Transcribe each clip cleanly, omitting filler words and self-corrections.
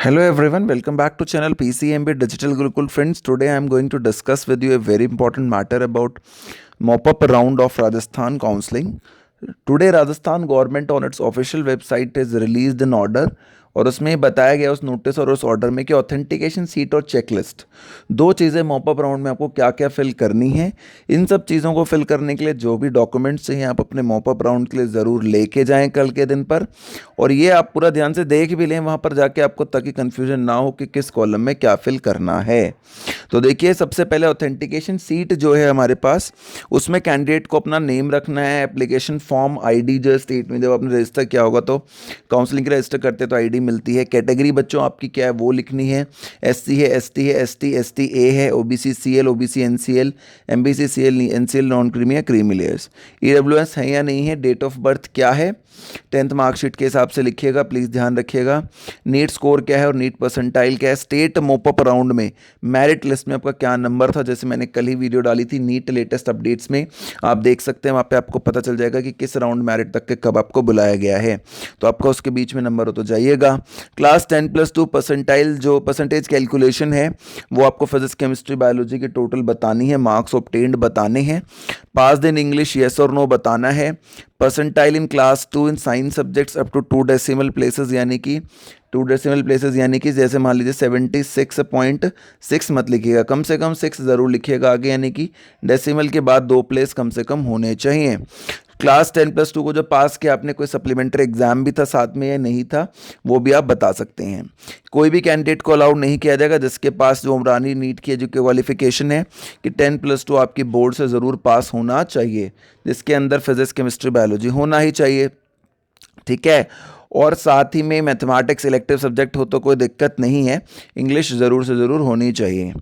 Hello everyone, welcome back to channel PCMB Digital Gurukul. Friends, today I am going to discuss with you a very important matter about mop-up round of Rajasthan counseling. Today Rajasthan government on its official website has released an order और उसमें बताया गया उस notice और उस order में कि authentication seat और चेकलिस्ट दो चीज़ें मॉपअप राउंड में आपको क्या क्या फिल करनी है। इन सब चीज़ों को फिल करने के लिए जो भी डॉक्यूमेंट्स चाहिए आप अपने मॉपअप राउंड के लिए ज़रूर लेके जाएं कल के दिन पर, और ये आप पूरा ध्यान से देख भी लें वहाँ पर जाके आपको, ताकि कन्फ्यूजन ना हो कि किस कॉलम में क्या फिल करना है। तो देखिए, सबसे पहले ऑथेंटिकेशन सीट जो है हमारे पास, उसमें कैंडिडेट को अपना नेम रखना है, एप्लीकेशन फॉर्म, आईडी जो स्टेट में जब आपने रजिस्टर किया होगा तो काउंसलिंग के लिए रजिस्टर करते तो आईडी मिलती है। कैटेगरी बच्चों आपकी क्या है वो लिखनी है, एससी है, एसटी है, एसटी ए है, OBC CL, OBC NCL, MBC CL, NCL non creamy या क्रीमी लेयर्स, ईडब्ल्यूएस है या नहीं है, डेट ऑफ बर्थ क्या है, 10th मार्कशीट के हिसाब से लिखिएगा, प्लीज़ ध्यान रखिएगा। नीट स्कोर क्या है और नीट परसेंटाइल क्या है। स्टेट मॉपअप राउंड में मेरिट लिस्ट में आपका क्या नंबर था, जैसे मैंने कल ही वीडियो डाली थी नीट लेटेस्ट अपडेट्स में, आप देख सकते हैं, वहाँ पे आपको पता चल जाएगा कि किस राउंड मेरिट तक के कब आपको बुलाया गया है, तो आपका उसके बीच में नंबर हो तो जाइएगा। क्लास 10+2 परसेंटाइल जो परसेंटेज कैलकुलेशन है वो आपको फिजिक्स केमिस्ट्री बायोलॉजी की टोटल बतानी है, मार्क्स ऑब्टेन्ड बताने हैं, पास इन इंग्लिश येस और नो बताना है, percentile in class 2 in science subjects up to 2 decimal places, यानी कि 2 डेसिमल प्लेसेस यानी कि जैसे मान लीजिए 76.6 मत लिखिएगा, कम से कम 6 ज़रूर लिखिएगा आगे, यानी कि डेसिमल के बाद 2 प्लेस कम से कम होने चाहिए। क्लास 10+2 को जो पास किया आपने, कोई सप्लीमेंट्री एग्जाम भी था साथ में या नहीं था वो भी आप बता सकते हैं। कोई भी कैंडिडेट को अलाउड नहीं किया जाएगा जिसके पास जो उमरानी नीट की जो क्वालिफिकेशन है कि 10+2 आपकी बोर्ड से ज़रूर पास होना चाहिए, जिसके अंदर फिजिक्स केमिस्ट्री बायोलॉजी होना ही चाहिए, ठीक है। और साथ ही में मैथमेटिक्स इलेक्टिव सब्जेक्ट हो तो कोई दिक्कत नहीं है, इंग्लिश ज़रूर से ज़रूर होनी चाहिए।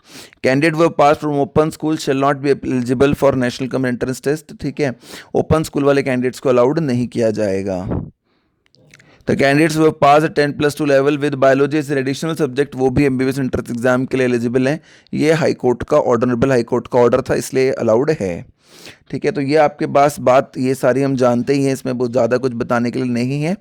Candidate who pass from open school shall not be eligible for national cum entrance test, ठीक है, ओपन स्कूल वाले कैंडिडेट्स को अलाउड नहीं किया जाएगा। The candidates who pass 10+2 level with biology as additional subject, वो भी एमबीबीएस एंट्रेंस एग्जाम के लिए एलिजिबल हैं। ये हाई कोर्ट का ऑनरेबल हाई कोर्ट का ऑर्डर था, इसलिए अलाउड है, ठीक है। तो ये आपके पास बात ये सारी हम जानते ही हैं, इसमें बहुत ज़्यादा कुछ बताने के लिए नहीं है।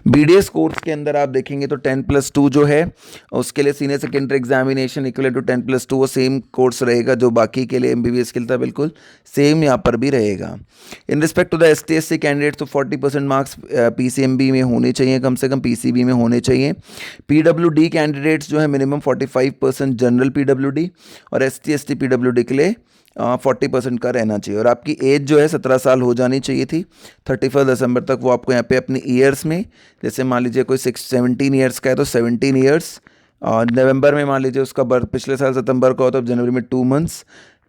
बीडीएस कोर्स के अंदर आप देखेंगे तो 10+2 जो है उसके लिए senior secondary examination equal to 10+2 वो सेम कोर्स रहेगा जो बाकी के लिए एमबीबीएस के लिए था, बिल्कुल सेम यहाँ पर भी रहेगा। In respect to the ST SC candidate तो 40% मार्क्स पीसीएमबी में होने चाहिए, कम से कम पीसीबी में होने चाहिए। पीडब्ल्यूडी कैंडिडेट्स जो है मिनिमम 45% जनरल पीडब्ल्यूडी, और एसटी एसटी पीडब्ल्यूडी के लिए 40% का रहना चाहिए। और आपकी एज जो है 17 साल हो जानी चाहिए थी 31 दिसंबर तक। वो आपको यहाँ पे अपनी ईयर्स में, जैसे मान लीजिए कोई 17 ईयर्स का है तो 17 ईयर्स, और नवंबर में मान लीजिए उसका बर्थ पिछले साल सितंबर का हो तो जनवरी में 2 मंथ्स,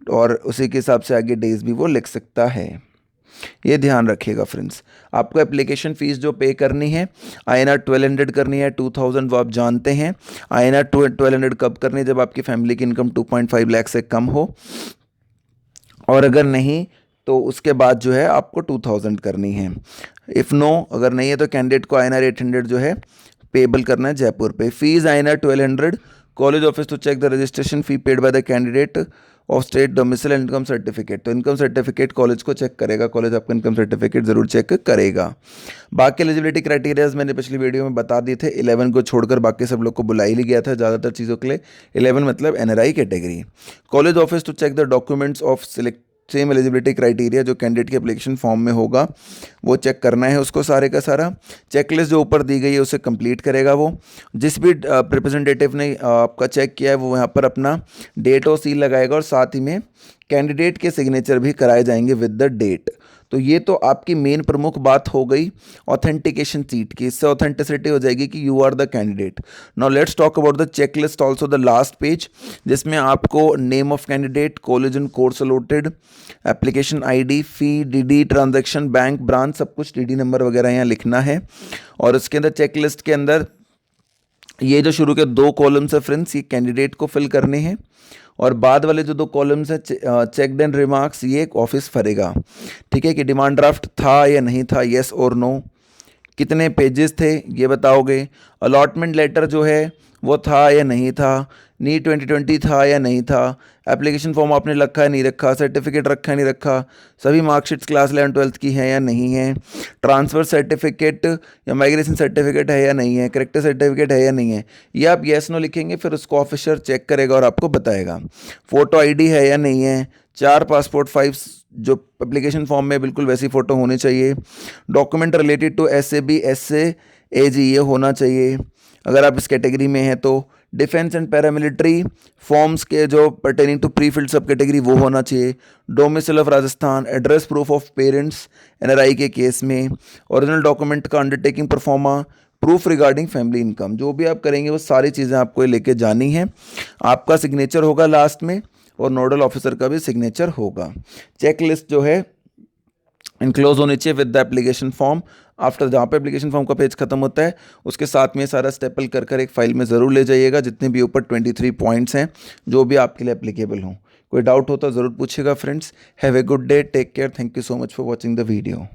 और उसी के हिसाब से आगे डेज भी वो लिख सकता है। ये ध्यान रखिएगा फ्रेंड्स। आपको एप्लीकेशन फ़ीस जो पे करनी है INR 1200 करनी है, 2000 वो आप जानते हैं। INR 1200 कब करनी है, जब आपकी फैमिली की इनकम 2.5 लाख से कम हो, और अगर नहीं तो उसके बाद जो है आपको 2000 करनी है। इफ़ नो अगर नहीं है तो कैंडिडेट को INR 800 जो है पेबल करना है जयपुर पे। Fees INR 1200, college office to check the registration fee paid by the candidate of state domicile income certificate, तो इनकम सर्टिफिकेट कॉलेज को चेक करेगा, कॉलेज आपका इनकम सर्टिफिकेट ज़रूर चेक करेगा। बाकी एलिजिबिलिटी क्राइटेरियाज मैंने पिछली वीडियो में बता दिए थे, 11 को छोड़कर बाकी सब लोग को बुला ही गया था ज़्यादातर चीज़ों के लिए। 11 मतलब NRI category. College office to check the documents of select same eligibility criteria जो कैंडिडेट के एप्लीकेशन फॉर्म में होगा वो चेक करना है उसको, सारे का सारा चेकलिस्ट जो ऊपर दी गई है उसे कंप्लीट करेगा वो। जिस भी रिप्रेजेंटेटिव ने आपका चेक किया है वो यहाँ पर अपना डेट और सील लगाएगा, और साथ ही में कैंडिडेट के सिग्नेचर भी कराए जाएंगे विद द डेट। तो ये तो आपकी मेन प्रमुख बात हो गई ऑथेंटिकेशन सीट की, इससे ऑथेंटिसिटी हो जाएगी कि you are the candidate. Now let's talk about the checklist also, the last page, जिसमें आपको name of candidate, college and course allotted, application ID, fee, DD, transaction, bank, branch, सब कुछ, DD number वगैरह यहाँ लिखना है। और उसके अंदर चेकलिस्ट के अंदर ये जो शुरू के 2 कॉलम्स है फ्रेंड्स, ये कैंडिडेट को फिल करने हैं, और बाद वाले जो 2 कॉलम्स हैं चेक्ड एंड रिमार्क्स, ये एक ऑफिस भरेगा, ठीक है, कि डिमांड ड्राफ्ट था या नहीं था, येस और नो, कितने पेजेस थे ये बताओगे, अलॉटमेंट लेटर जो है वो था या नहीं था, नीट 2020 था या नहीं था, एप्लीकेशन फॉर्म आपने रखा है नहीं रखा, सर्टिफिकेट रखा है नहीं रखा, सभी मार्कशीट्स क्लास 11-12 की हैं या नहीं है, ट्रांसफ़र सर्टिफिकेट या माइग्रेशन सर्टिफिकेट है या नहीं है, करेक्टर सर्टिफिकेट है या नहीं है, ये आप येस नो लिखेंगे, फिर उसको ऑफिसर चेक करेगा और आपको बताएगा। फ़ोटो आईडी है या नहीं है, 4 पासपोर्ट 5 जो एप्लीकेशन फॉर्म में बिल्कुल वैसी फ़ोटो होनी चाहिए, document related to SAB SAAG ये होना चाहिए अगर आप इस कैटेगरी में हैं तो, डिफेंस एंड पैरामिलिट्री फॉर्म्स के जो पर्टेनिंग टू प्री फिल्ड सब कैटेगरी वो होना चाहिए, domicile of Rajasthan, address proof of parents NRI के केस में, ओरिजिनल डॉक्यूमेंट का undertaking pro forma, proof regarding family income, जो भी आप करेंगे वो सारी चीज़ें आपको लेके जानी है। आपका सिग्नेचर होगा लास्ट में और नोडल ऑफिसर का भी सिग्नेचर होगा। चेक लिस्ट जो है इनक्लोज होनी चाहिए with the application form. After जहाँ पे एप्लीकेशन फॉर्म का पेज खत्म होता है उसके साथ में सारा स्टेपल कर कर एक फाइल में ज़रूर ले जाइएगा, जितने भी ऊपर 23 पॉइंट्स हैं जो भी आपके लिए एप्लीकेबल हों। कोई डाउट हो तो ज़रूर पूछिएगा friends. Have a good day, take care, thank you so much for watching the video.